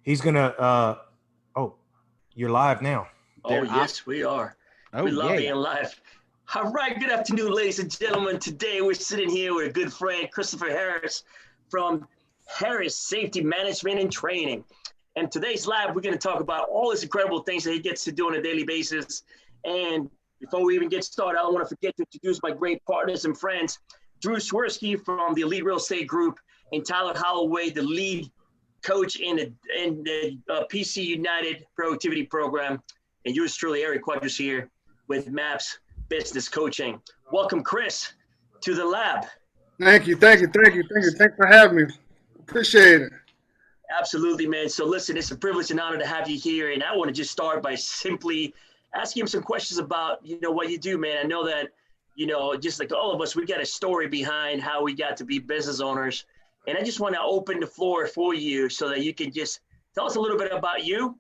He's gonna. Oh, you're live now. Oh, There, I, yes, we are. We oh love yeah. being live. All right, good afternoon, ladies and gentlemen. Today we're sitting here with a good friend, Christopher Harris from Harris Safety Management and Training. And today's live, we're going to talk about all these incredible things that he gets to do on a daily basis. And before we even get started, I don't want to forget to introduce my great partners and friends, Drew Swirsky from the Elite Real Estate Group, and Tyler Holloway, the lead coach in the PC United Productivity Program. And yours truly, Eric Quadras here with MAPS Business Coaching. Welcome, Chris, to the lab. Thank you. Thanks for having me. Appreciate it. Absolutely, man. So listen, it's a privilege and honor to have you here. And I want to just start by simply asking him some questions about, what you do, man. I know that, just like all of us, we got a story behind how we got to be business owners. And I just want to open the floor for you so that you can just tell us a little bit about you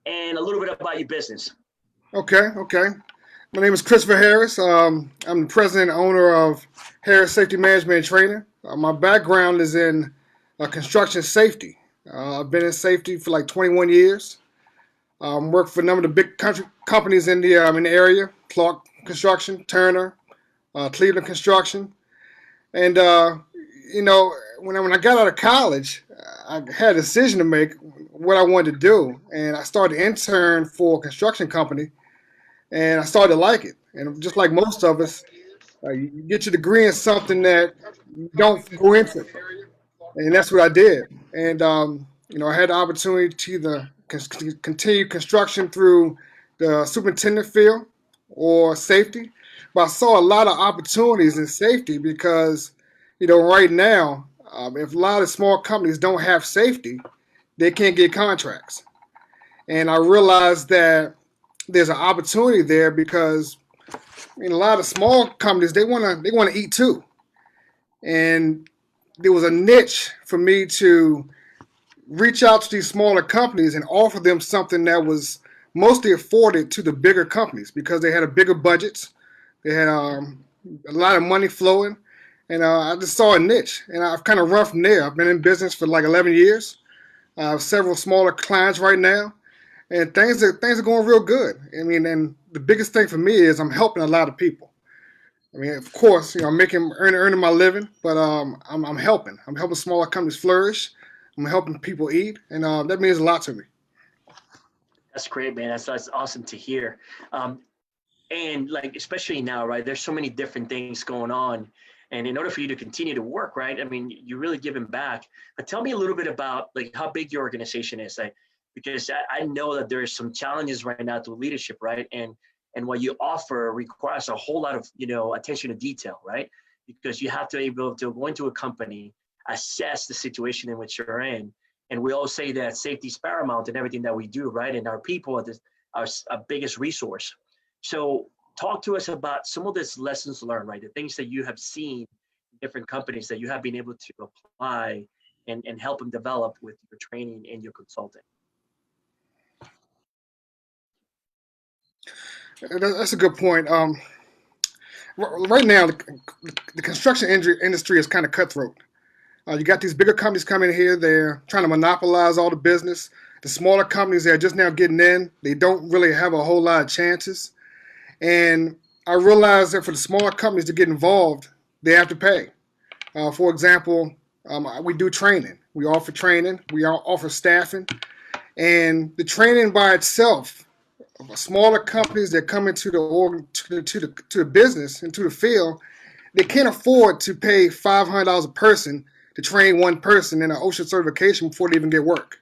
and a little bit about your business. Okay. My name is Christopher Harris. I'm the president and owner of Harris Safety Management and Training. My background is in construction safety. I've been in safety for like 21 years. Worked for a number of the big companies in the area: Clark Construction, Turner, Cleveland Construction, and when I got out of college, I had a decision to make what I wanted to do, and I started to intern for a construction company, and I started to like it. And just like most of us, you get your degree in something that you don't go into, and that's what I did. And I had the opportunity to either continue construction through the superintendent field or safety, but I saw a lot of opportunities in safety because, right now, if a lot of small companies don't have safety, they can't get contracts. And I realized that there's an opportunity there because a lot of small companies they want to eat too. And there was a niche for me to reach out to these smaller companies and offer them something that was mostly afforded to the bigger companies because they had a bigger budgets, they had a lot of money flowing, and I just saw a niche, and I've kind of run from there. I've been in business for like 11 years. I have several smaller clients right now, and things are going real good. And the biggest thing for me is I'm helping a lot of people. Of course, I'm earning my living, but I'm helping. I'm helping smaller companies flourish. I'm helping people eat, and that means a lot to me. That's great, man. That's awesome to hear. And like, especially now, right? There's so many different things going on. And in order for you to continue to work, right? I mean, you're really giving back. But tell me a little bit about like how big your organization is. Because I know that there are some challenges right now to leadership, right? And what you offer requires a whole lot of, attention to detail, right? Because you have to be able to go into a company, assess the situation in which you're in. And we all say that safety is paramount in everything that we do, right? And our people are our biggest resource. So talk to us about some of these lessons learned, right? The things that you have seen in different companies that you have been able to apply and help them develop with your training and your consulting. That's a good point. Right now, the construction industry is kind of cutthroat. You got these bigger companies coming here. They're trying to monopolize all the business. The smaller companies, they're just now getting in. They don't really have a whole lot of chances. And I realized that for the smaller companies to get involved, they have to pay. For example, we do training. We offer training. We offer staffing. And the training by itself, smaller companies that come into the business, into the field, they can't afford to pay $500 a person to train one person in an OSHA certification before they even get work.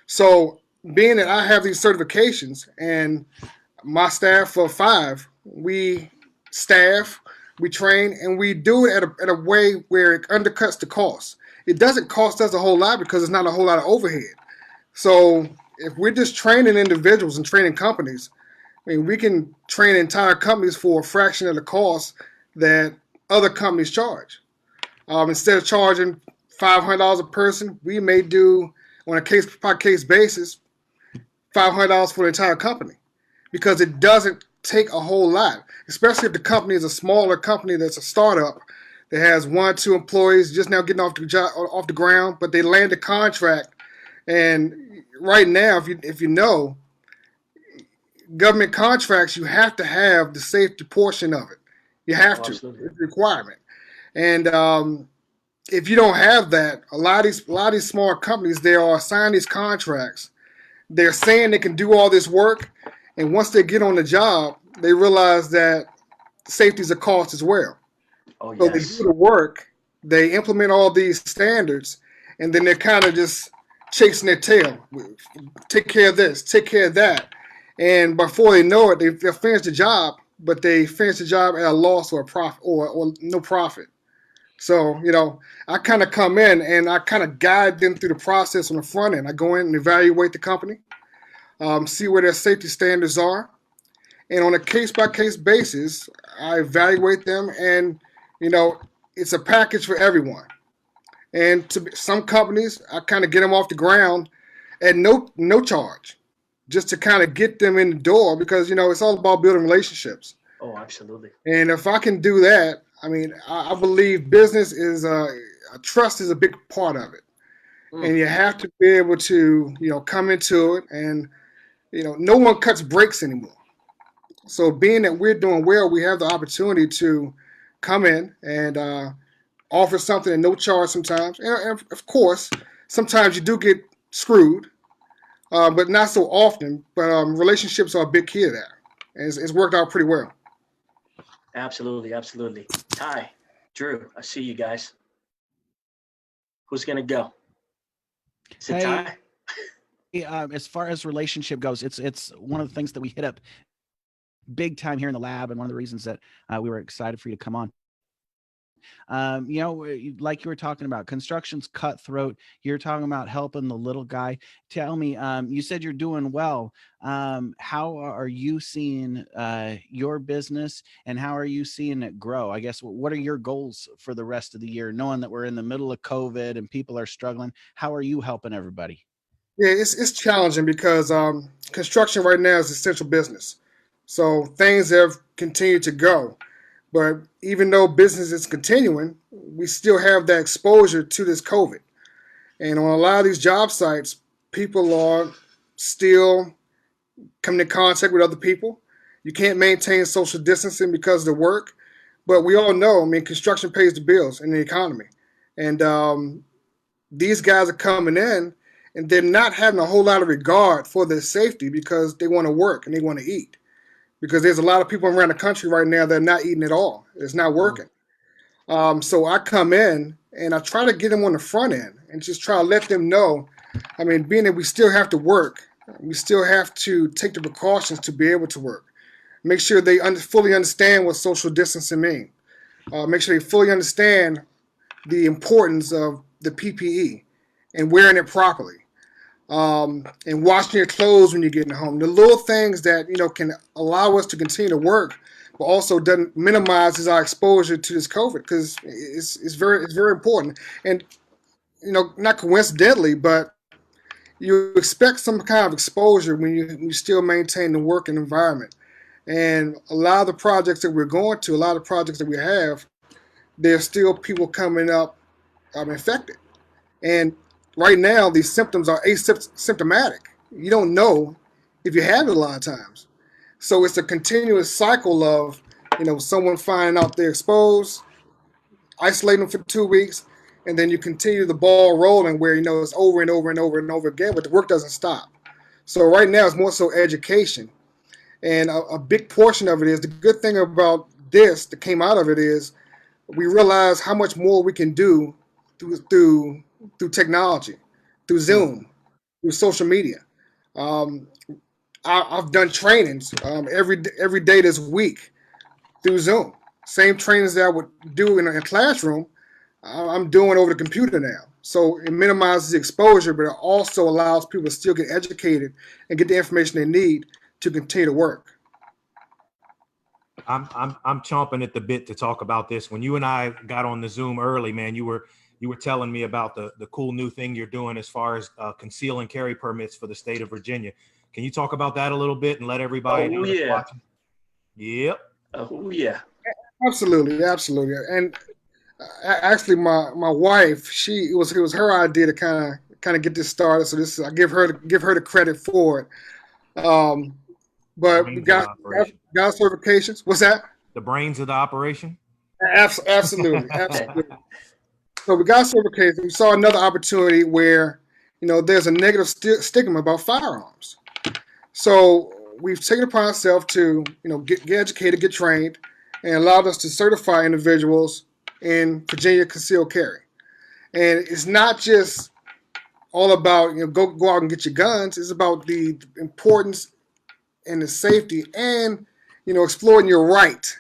So being that I have these certifications and my staff of 5, we staff, we train, and we do it at a way where it undercuts the cost. It doesn't cost us a whole lot because it's not a whole lot of overhead. So if we're just training individuals and training companies, we can train entire companies for a fraction of the cost that other companies charge. Instead of charging $500 a person, we may do on a case-by-case basis $500 for the entire company because it doesn't take a whole lot, especially if the company is a smaller company that's a startup that has 1 or 2 employees just now getting off the ground, but they land a contract And right now, if you know, government contracts, you have to have the safety portion of it. You have Oh, to. absolutely. It's a requirement. And if you don't have that, a lot of these small companies, they are assigned these contracts. They're saying they can do all this work, and once they get on the job, they realize that safety is a cost as well. Oh, So they do yes. the work, they implement all these standards, and then they're kind of just chasing their tail. Take care of this, take care of that. And before they know it, they'll finish the job, but they finish the job at a loss or a profit or no profit. So, I kind of come in and I kind of guide them through the process on the front end. I go in and evaluate the company, see where their safety standards are. And on a case by case basis, I evaluate them, and you know, it's a package for everyone. And to some companies, I kind of get them off the ground at no charge, just to kind of get them in the door because it's all about building relationships. Oh, absolutely. And if I can do that, I mean, I believe business is trust is a big part of it, and you have to be able to come into it, and no one cuts breaks anymore. So being that we're doing well, we have the opportunity to come in and offer something at no charge sometimes. And of course, sometimes you do get screwed, but not so often. But relationships are a big key to that. And it's worked out pretty well. Absolutely. Absolutely. Ty, Drew, I see you guys. Who's going to go? Is it Ty? As far as relationship goes, it's one of the things that we hit up big time here in the lab, and one of the reasons that we were excited for you to come on. Like you were talking about, construction's cutthroat. You're talking about helping the little guy. Tell me, you said you're doing well. How are you seeing your business, and how are you seeing it grow? I guess, what are your goals for the rest of the year, knowing that we're in the middle of COVID and people are struggling? How are you helping everybody? Yeah, it's challenging because construction right now is essential business. So things have continued to go. But even though business is continuing, we still have that exposure to this COVID. And on a lot of these job sites, people are still coming in contact with other people. You can't maintain social distancing because of the work. But we all know, I mean, construction pays the bills in the economy. And these guys are coming in and they're not having a whole lot of regard for their safety because they want to work and they want to eat. Because there's a lot of people around the country right now that are not eating at all. It's not working. So I come in and I try to get them on the front end and just try to let them know, I mean, being that we still have to work, we still have to take the precautions to be able to work. Make sure they fully understand what social distancing means. Make sure they fully understand the importance of the PPE and wearing it properly. And washing your clothes when you're getting home. The little things that can allow us to continue to work, but also doesn't minimizes our exposure to this COVID because it's very important. And not coincidentally, but you expect some kind of exposure when you still maintain the working environment. And a lot of the projects that we're going to, a lot of the projects that we have, there's still people coming up infected. And right now, these symptoms are asymptomatic. You don't know if you have it a lot of times. So it's a continuous cycle of, someone finding out they're exposed, isolating them for 2 weeks, and then you continue the ball rolling where, it's over and over and over and over again, but the work doesn't stop. So right now, it's more so education. And a big portion of it is the good thing about this that came out of it is we realize how much more we can do through technology, through Zoom, through social media. I've done trainings every day this week through Zoom. Same trainings that I would do in a classroom, I'm doing over the computer now. So it minimizes the exposure, but it also allows people to still get educated and get the information they need to continue to work. I'm chomping at the bit to talk about this. When you and I got on the Zoom early, man, you were telling me about the cool new thing you're doing as far as conceal and carry permits for the state of Virginia. Can you talk about that a little bit and let everybody know that's watching? Yep. Oh, yeah. Absolutely. And actually, my wife, it was her idea to kind kind of get this started. So I give her the credit for it. But we Brains of the operation. got certifications. What's that? The brains of the operation. Absolutely, absolutely. So we got certifications. We saw another opportunity where, there's a negative stigma about firearms. So we've taken it upon ourselves to, get educated, get trained, and allowed us to certify individuals in Virginia concealed carry. And it's not just all about, go out and get your guns. It's about the importance and the safety and, exploring your right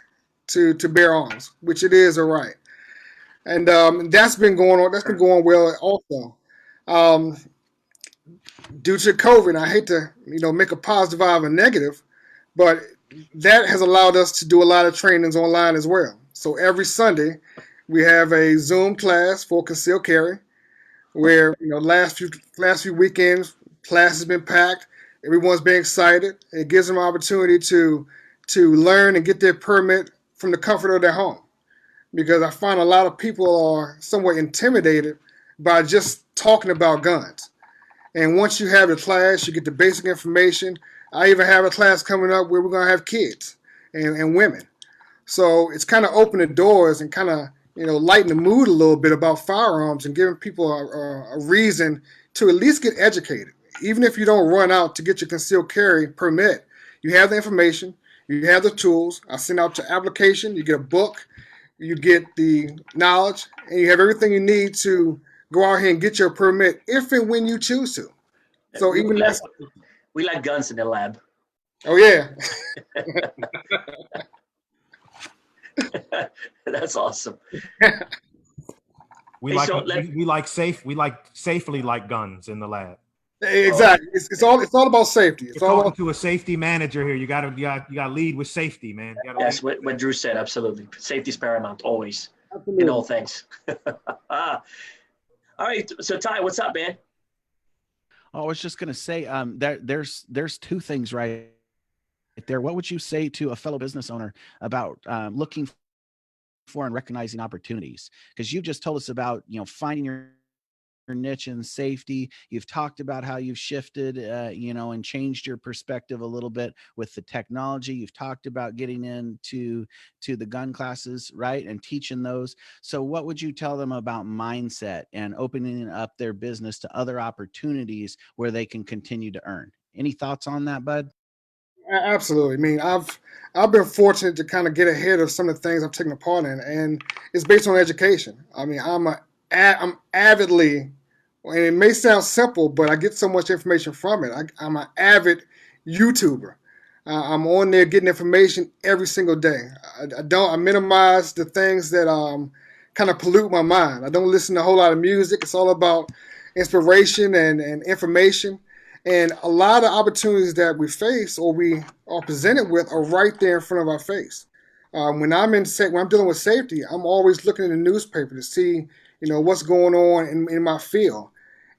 to bear arms, which it is a right. And that's been going on. That's been going well also. Due to COVID, I hate to, make a positive out of a negative, but that has allowed us to do a lot of trainings online as well. So every Sunday, we have a Zoom class for concealed carry, where last few weekends, class has been packed. Everyone's been excited. It gives them an opportunity to learn and get their permit from the comfort of their home, because I find a lot of people are somewhat intimidated by just talking about guns. And once you have the class, you get the basic information. I even have a class coming up where we're going to have kids and women. So it's kind of open the doors and kind of, lighten the mood a little bit about firearms and giving people a reason to at least get educated. Even if you don't run out to get your concealed carry permit, you have the information, you have the tools. I send out your application, you get a book, you get the knowledge, and you have everything you need to go out here and get your permit if and when you choose to. So even that's, we like guns in the lab. oh yeah. That's awesome. We like safely like guns in the lab. Exactly. It's all about safety. It's You're all talking about to a safety manager here. You gotta lead with safety, man. That's what Drew said. Absolutely, safety is paramount always absolutely. in all things. All right, so Ty, what's up, man? I was just going to say, there's two things right there. What would you say to a fellow business owner about looking for and recognizing opportunities? Because you just told us about, finding your niche in safety. You've talked about how you've shifted, and changed your perspective a little bit with the technology. You've talked about getting into the gun classes, right, and teaching those. So what would you tell them about mindset and opening up their business to other opportunities where they can continue to earn? Any thoughts on that, bud? Absolutely. I mean, I've been fortunate to kind of get ahead of some of the things I've taken a part in, and it's based on education. I mean, I'm avidly, and it may sound simple, but I get so much information from it. I'm an avid YouTuber. I'm on there getting information every single day. I minimize the things that kind of pollute my mind. I don't listen to a whole lot of music. It's all about inspiration and information. And a lot of opportunities that we face or we are presented with are right there in front of our face. When I'm dealing with safety, I'm always looking in the newspaper to see, what's going on in my field.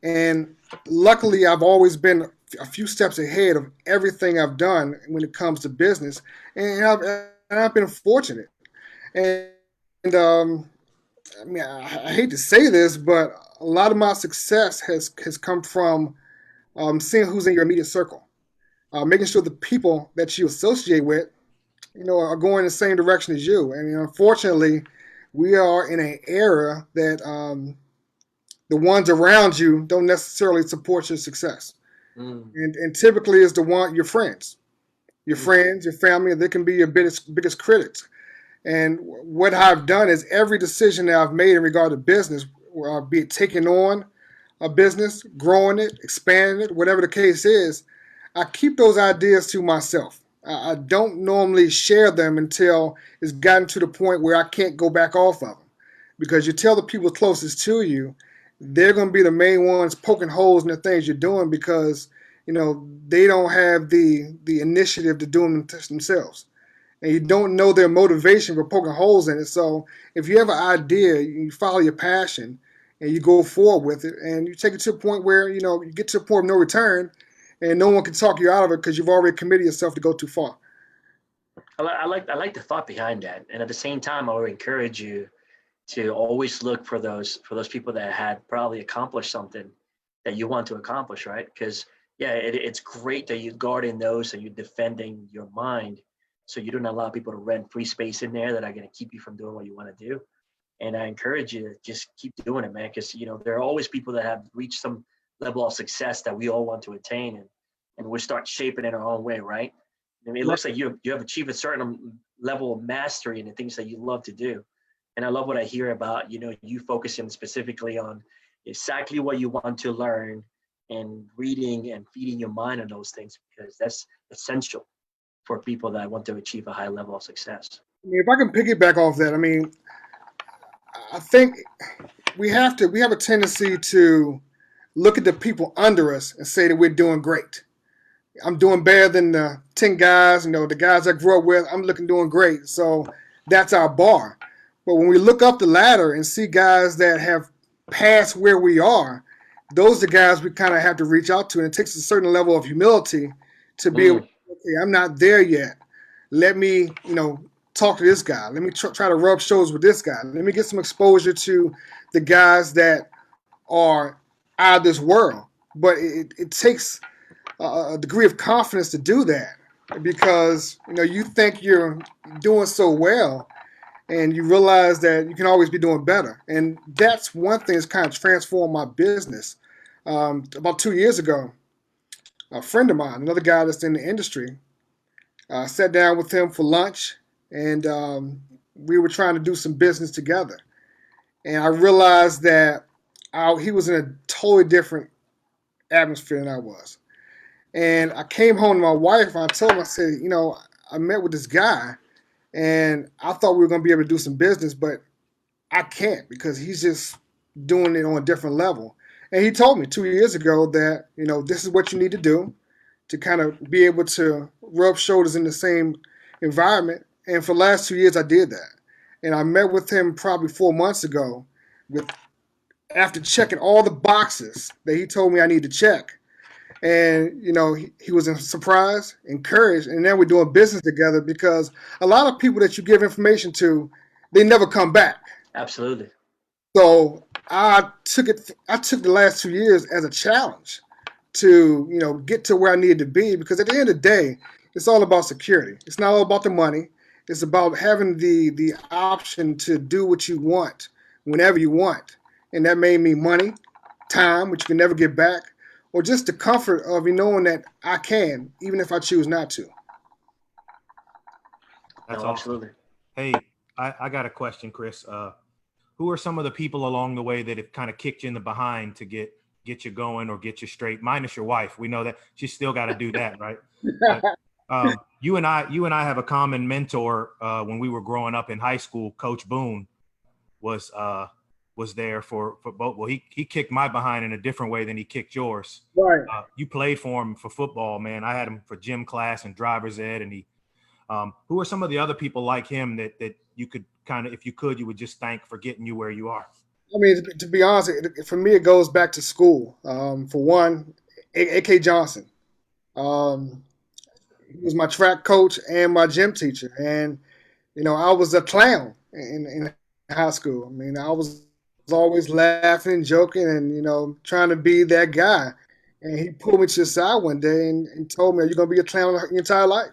And luckily, I've always been a few steps ahead of everything I've done when it comes to business, and I've been fortunate. And I mean, I hate to say this, but a lot of my success has come from seeing who's in your immediate circle, making sure the people that you associate with, are going in the same direction as you. And unfortunately, we are in an era that the ones around you don't necessarily support your success. And typically is your friends, your family, they can be your biggest critics. And what I've done is every decision that I've made in regard to business, be it taking on a business, growing it, expanding it, whatever the case is, I keep those ideas to myself. I don't normally share them until it's gotten to the point where I can't go back off of them. Because you tell the people closest to you, they're going to be the main ones poking holes in the things you're doing because, they don't have the initiative to do them themselves. And you don't know their motivation for poking holes in it. So if you have an idea, you follow your passion and you go forward with it and you take it to a point where, you get to a point of no return and no one can talk you out of it because you've already committed yourself to go too far. I like the thought behind that. And at the same time, I would encourage you to always look for those people that had probably accomplished something that you want to accomplish, right? Because yeah, it's great that you're guarding those and you're defending your mind, so you don't allow people to rent free space in there that are going to keep you from doing what you want to do. And I encourage you to just keep doing it, man, because there are always people that have reached some level of success that we all want to attain, and we start shaping it our own way, right? I mean, it looks like you have achieved a certain level of mastery in the things that you love to do. And I love what I hear about, you focusing specifically on exactly what you want to learn and reading and feeding your mind on those things, because that's essential for people that want to achieve a high level of success. I mean, if I can piggyback off that, I mean, I think we have a tendency to look at the people under us and say that we're doing great. I'm doing better than the 10 guys, the guys I grew up with, doing great. So that's our bar. But when we look up the ladder and see guys that have passed where we are, those are the guys we kind of have to reach out to. And it takes a certain level of humility to be able to, okay, I'm not there yet. Let me, talk to this guy. Let me try to rub shoulders with this guy. Let me get some exposure to the guys that are out of this world. But it takes a degree of confidence to do that, because you think you're doing so well and you realize that you can always be doing better. And that's one thing that's kind of transformed my business. About 2 years ago, a friend of mine, another guy that's in the industry, sat down with him for lunch, and we were trying to do some business together. And I realized that he was in a totally different atmosphere than I was. And I came home to my wife and I told him, I said, I met with this guy and I thought we were going to be able to do some business, but I can't, because he's just doing it on a different level. And he told me 2 years ago that, this is what you need to do to kind of be able to rub shoulders in the same environment. And for the last 2 years, I did that. And I met with him probably 4 months ago after checking all the boxes that he told me I need to check. And, he was surprised, encouraged, and now we're doing business together, because a lot of people that you give information to, they never come back. Absolutely. So I took the last 2 years as a challenge to, get to where I needed to be, because at the end of the day, it's all about security. It's not all about the money. It's about having the option to do what you want whenever you want. And that may mean money, time, which you can never get back, or just the comfort of knowing that I can, even if I choose not to. That's No, awesome. absolutely. Hey, I got a question, Chris. Who are some of the people along the way that have kind of kicked you in the behind to get you going or get you straight? Minus your wife. We know that she's still got to do that, right? But, you and I have a common mentor. When we were growing up in high school, Coach Boone was there for both. Well, he kicked my behind in a different way than he kicked yours. Right. You played for him for football, man. I had him for gym class and driver's ed, and he. Who are some of the other people like him that you could kind of, if you could, you would just thank for getting you where you are? I mean, to be honest, for me, it goes back to school. For one, A.K. Johnson. He was my track coach and my gym teacher. And, I was a clown in high school. I mean, I was always laughing and joking and, trying to be that guy. And he pulled me to the side one day and told me, "You're going to be a clown your entire life."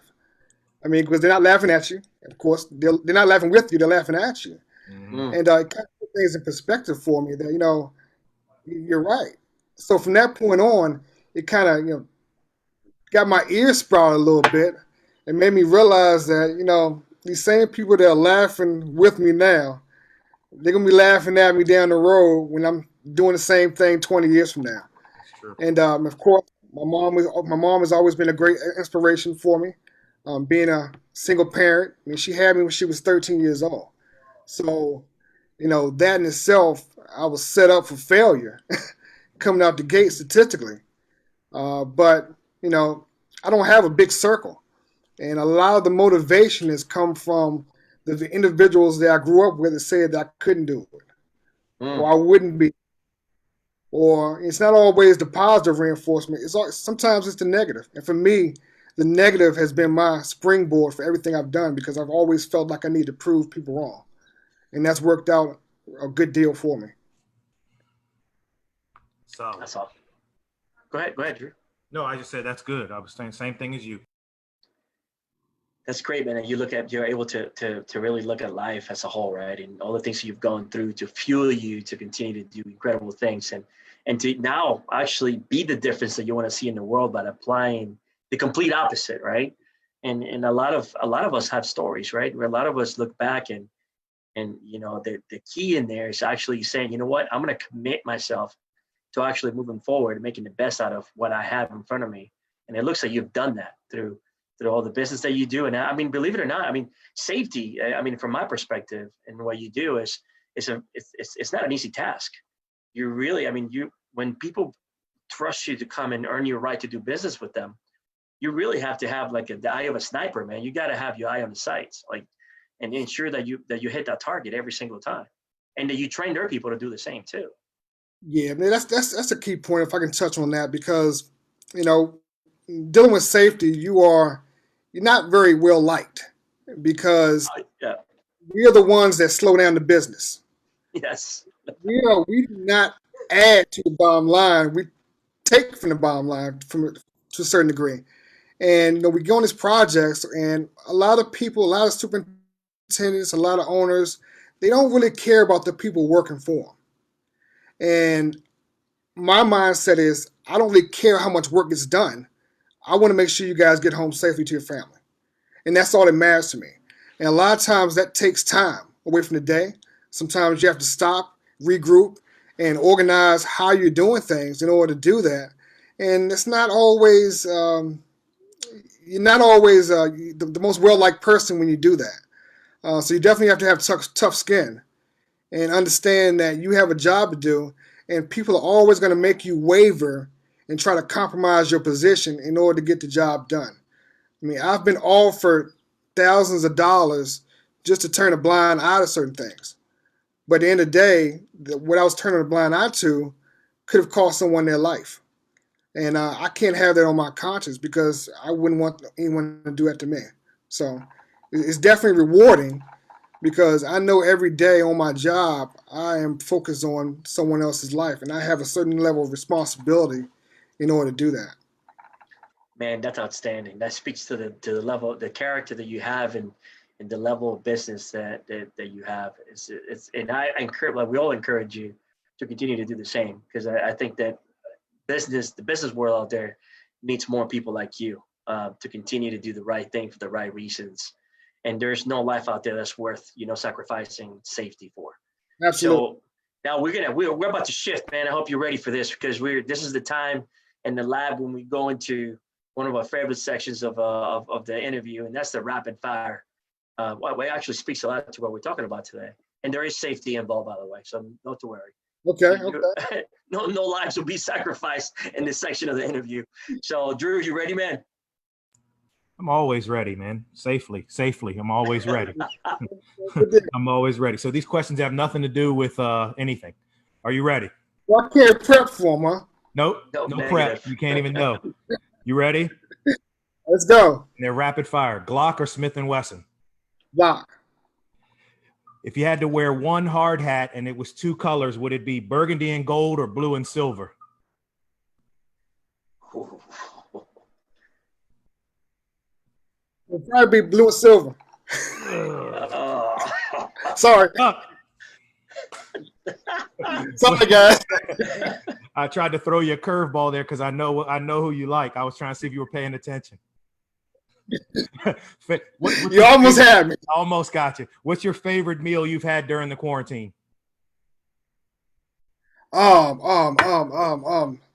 I mean, because they're not laughing at you. Of course, they're not laughing with you. They're laughing at you. Mm-hmm. And it kind of put things in perspective for me that, you're right. So from that point on, it kind of, got my ears sprouted a little bit and made me realize that, these same people that are laughing with me now, they're going to be laughing at me down the road when I'm doing the same thing 20 years from now. That's true. And, of course, my mom has always been a great inspiration for me. Being a single parent, I mean, she had me when she was 13 years old. So, that in itself, I was set up for failure coming out the gate statistically. But, I don't have a big circle. And a lot of the motivation has come from the individuals that I grew up with that said that I couldn't do it, or I wouldn't be. Or it's not always the positive reinforcement. Sometimes it's the negative. And for me, the negative has been my springboard for everything I've done, because I've always felt like I need to prove people wrong. And that's worked out a good deal for me. So That's awesome. Go ahead, Drew. No, I just said that's good. I was saying same thing as you. That's great, man. And you're able to really look at life as a whole, right? And all the things you've gone through to fuel you to continue to do incredible things and to now actually be the difference that you want to see in the world by applying the complete opposite, right? And a lot of us have stories, right? Where a lot of us look back and the key in there is actually saying, you know what, I'm gonna commit myself to actually moving forward and making the best out of what I have in front of me. And it looks like you've done that through all the business that you do. And I mean, believe it or not, I mean, safety, I mean, from my perspective and what you do is it's not an easy task. You really, I mean, when people trust you to come and earn your right to do business with them, you really have to have like the eye of a sniper, man. You got to have your eye on the sights, like, and ensure that you hit that target every single time, and that you train their people to do the same too. Yeah, man, that's a key point. If I can touch on that, because dealing with safety, you're not very well liked, because Yeah. we are the ones that slow down the business. Yes. We do not add to the bottom line. We take from the bottom line to a certain degree. And we go on these projects, and a lot of people, a lot of superintendents, a lot of owners, they don't really care about the people working for them. And my mindset is, I don't really care how much work gets done. I want to make sure you guys get home safely to your family. And that's all that matters to me. And a lot of times that takes time away from the day. Sometimes you have to stop, regroup, and organize how you're doing things in order to do that. And it's not always, you're not always the most well-liked person when you do that. So you definitely have to have tough skin and understand that you have a job to do, and people are always going to make you waver and try to compromise your position in order to get the job done. I mean, I've been offered thousands of dollars just to turn a blind eye to certain things. But at the end of the day, what I was turning a blind eye to could have cost someone their life. And I can't have that on my conscience, because I wouldn't want anyone to do that to me. So it's definitely rewarding, because I know every day on my job, I am focused on someone else's life, and I have a certain level of responsibility in order to do that. Man, that's outstanding. That speaks to the level, the character that you have, and the level of business that you have. And I encourage, like, we all encourage you to continue to do the same, because I think that the business world out there needs more people like you to continue to do the right thing for the right reasons. And there's no life out there that's worth sacrificing safety for. Absolutely. So now we're about to shift, man. I hope you're ready for this, because this is the time in the lab when we go into one of our favorite sections of the interview, and that's the rapid fire. It actually speaks a lot to what we're talking about today. And there is safety involved, by the way, so not to worry. Okay. No lives will be sacrificed in this section of the interview. So, Drew, you ready, man? I'm always ready, man. Safely. I'm always ready. I'm always ready. So these questions have nothing to do with anything. Are you ready? Well, I can't prep for them, huh? Nope. No prep. You can't even know. You ready? Let's go. They're rapid fire. Glock or Smith & Wesson? Glock. If you had to wear one hard hat and it was two colors, would it be burgundy and gold or blue and silver? It'll probably be blue and silver. Sorry. Sorry, guys. I tried to throw you a curveball there because I know who you like. I was trying to see if you were paying attention. You almost had me. Almost got you. What's your favorite meal you've had during the quarantine?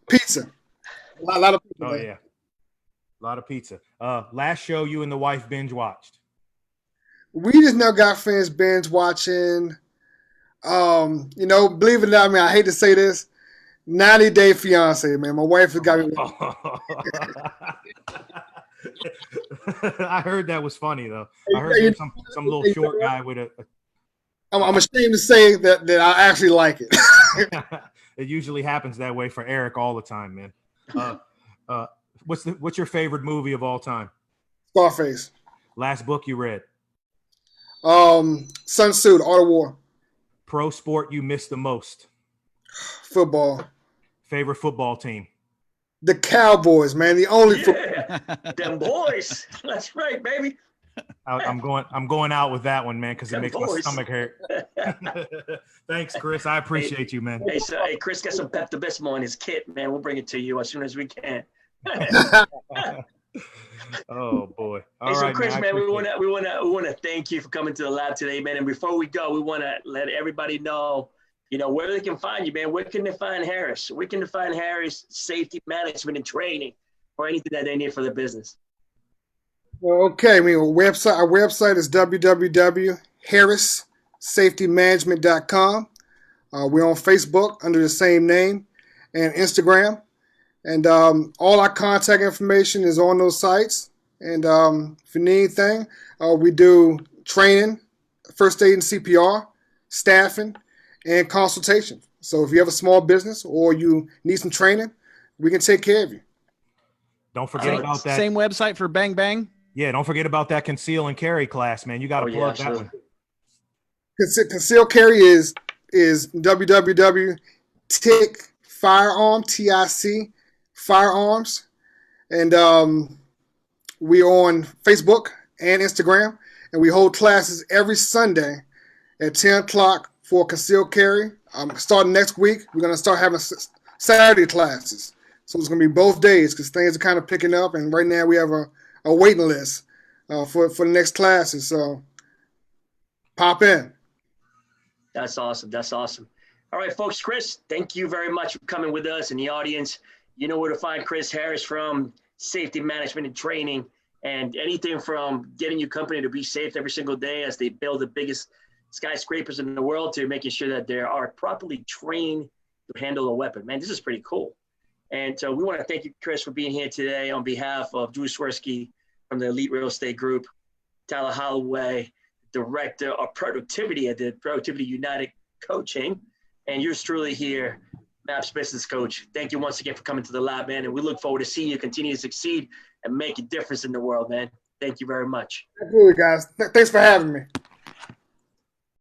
Pizza. A lot of pizza. Oh yeah, a lot of pizza. Last show you and the wife binge watched? We just now got finished binge watching. Believe it or not, I mean, I hate to say this, 90 Day Fiance, man. My wife has got me. I heard that was funny though. I heard some little short guy with a. I'm ashamed to say that I actually like it. It usually happens that way for Eric all the time, man. What's your favorite movie of all time? Scarface. Last book you read? Sun Tzu, Art of War. Pro sport you miss the most? Football. Favorite football team? The Cowboys, man, the only Yeah, them boys. That's right, baby. I'm going out with that one, man, because it Them makes boys. my stomach hurt. Thanks, Chris. I appreciate you, man. Hey, so hey, Chris got some Pepto-Bismol in his kit, man. We'll bring it to you as soon as we can. Oh boy. All Hey, so right, Chris, man, we appreciate it. wanna thank you for coming to the lab today, man. And before we go, we wanna let everybody know, where they can find you, man. Where can they find Harris? Where can they find Harris Safety Management and Training or anything that they need for their business? Okay, our website is www.harrissafetymanagement.com. We're on Facebook under the same name and Instagram. And all our contact information is on those sites. And if you need anything, we do training, first aid and CPR, staffing, and consultation. So if you have a small business or you need some training, we can take care of you. Don't forget about that. Same website for Bang Bang. Yeah, don't forget about that conceal and carry class, man. You got to plug that one. Conceal carry is www.TIC Firearms. And we're on Facebook and Instagram. And we hold classes every Sunday at 10 o'clock for concealed carry. Starting next week, we're going to start having Saturday classes. So it's going to be both days because things are kind of picking up. And right now we have a waiting list for the next classes. So pop in. That's awesome. That's awesome. All right, folks. Chris, thank you very much for coming with us in the audience. You know where to find Chris Harris from Safety Management and Training, and anything from getting your company to be safe every single day as they build the biggest skyscrapers in the world to making sure that they are properly trained to handle a weapon. Man, this is pretty cool. And so we want to thank you, Chris, for being here today on behalf of Drew Swirsky from the Elite Real Estate Group, Tyler Holloway, Director of Productivity at the Productivity United Coaching, and yours truly here, MAPS Business Coach. Thank you once again for coming to the lab, man, and we look forward to seeing you continue to succeed and make a difference in the world, man. Thank you very much. Absolutely, guys. Thanks for having me.